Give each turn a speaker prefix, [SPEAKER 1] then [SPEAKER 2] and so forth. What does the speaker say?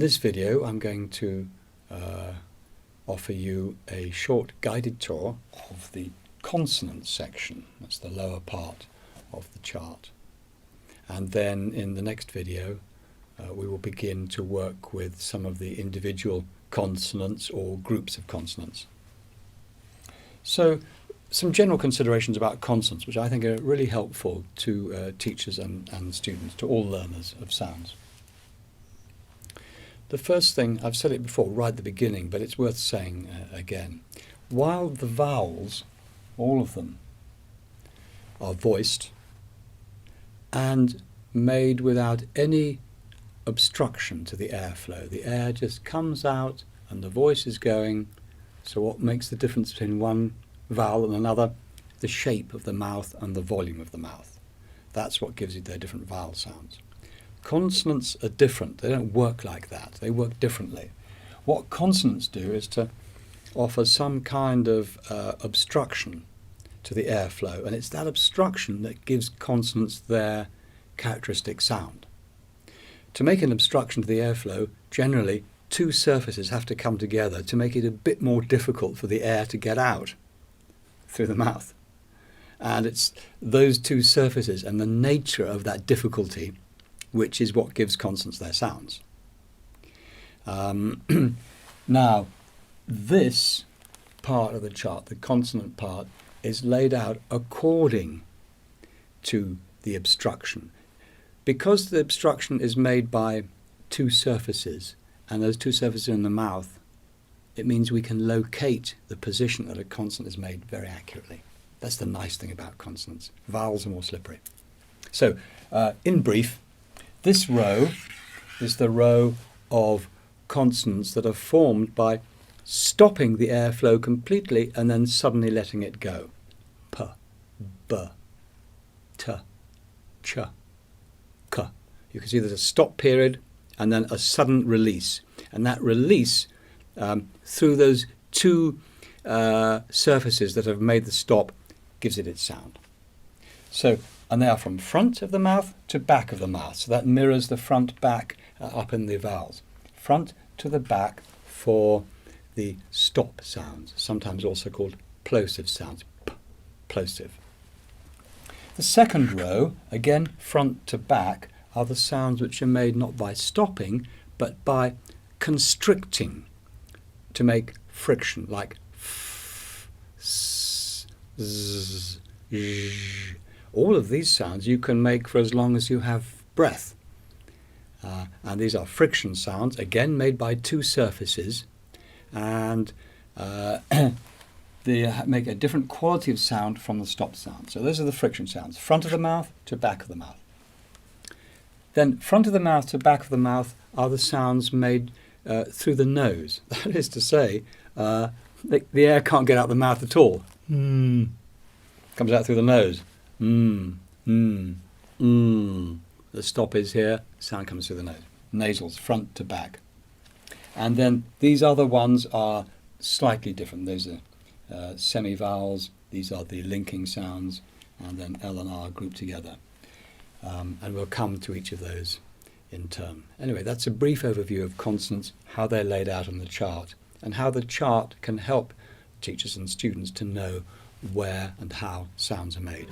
[SPEAKER 1] this video I'm going to offer you a short guided tour of the consonant section. That's the lower part of the chart. And then in the next video we will begin to work with some of the individual consonants or groups of consonants. So some general considerations about consonants which I think are really helpful to teachers and students, to all learners of sounds. The first thing, I've said it before right at the beginning, but it's worth saying again. While the vowels, all of them, are voiced and made without any obstruction to the airflow, the air just comes out and the voice is going. So what makes the difference between one vowel and another? The shape of the mouth and the volume of the mouth. That's what gives you their different vowel sounds. Consonants are different. They don't work like that. They work differently. What consonants do is to offer some kind of obstruction to the airflow, and it's that obstruction that gives consonants their characteristic sound. To make an obstruction to the airflow, generally two surfaces have to come together to make it a bit more difficult for the air to get out through the mouth. And it's those two surfaces and the nature of that difficulty which is what gives consonants their sounds. Now, this part of the chart, the consonant part, is laid out according to the obstruction. Because the obstruction is made by two surfaces, and those two surfaces are in the mouth, it means we can locate the position that a consonant is made very accurately. That's the nice thing about consonants. Vowels are more slippery. So, in brief, this row is the row of consonants that are formed by stopping the airflow completely and then suddenly letting it go. P, B, T, Ch, K. You can see there's a stop period and then a sudden release. And that release through those two surfaces that have made the stop gives it its sound. So, and they are from front of the mouth to back of the mouth. So that mirrors the front-back up in the vowels. Front to the back for the stop sounds, sometimes also called plosive sounds. P, plosive. The second row, again front to back, are the sounds which are made not by stopping, but by constricting to make friction, like f, s, z, zh. All of these sounds you can make for as long as you have breath. And these are friction sounds, again made by two surfaces, and they make a different quality of sound from the stop sound. So those are the friction sounds, front of the mouth to back of the mouth. Then front of the mouth to back of the mouth are the sounds made through the nose. That is to say, the air can't get out the mouth at all. Comes out through the nose. The stop is here, sound comes through the nose. Nasals, front to back. And then these other ones are slightly different. Those are semi-vowels, these are the linking sounds, and then L and R grouped together. And we'll come to each of those in turn. Anyway, that's a brief overview of consonants, how they're laid out on the chart, and how the chart can help teachers and students to know where and how sounds are made.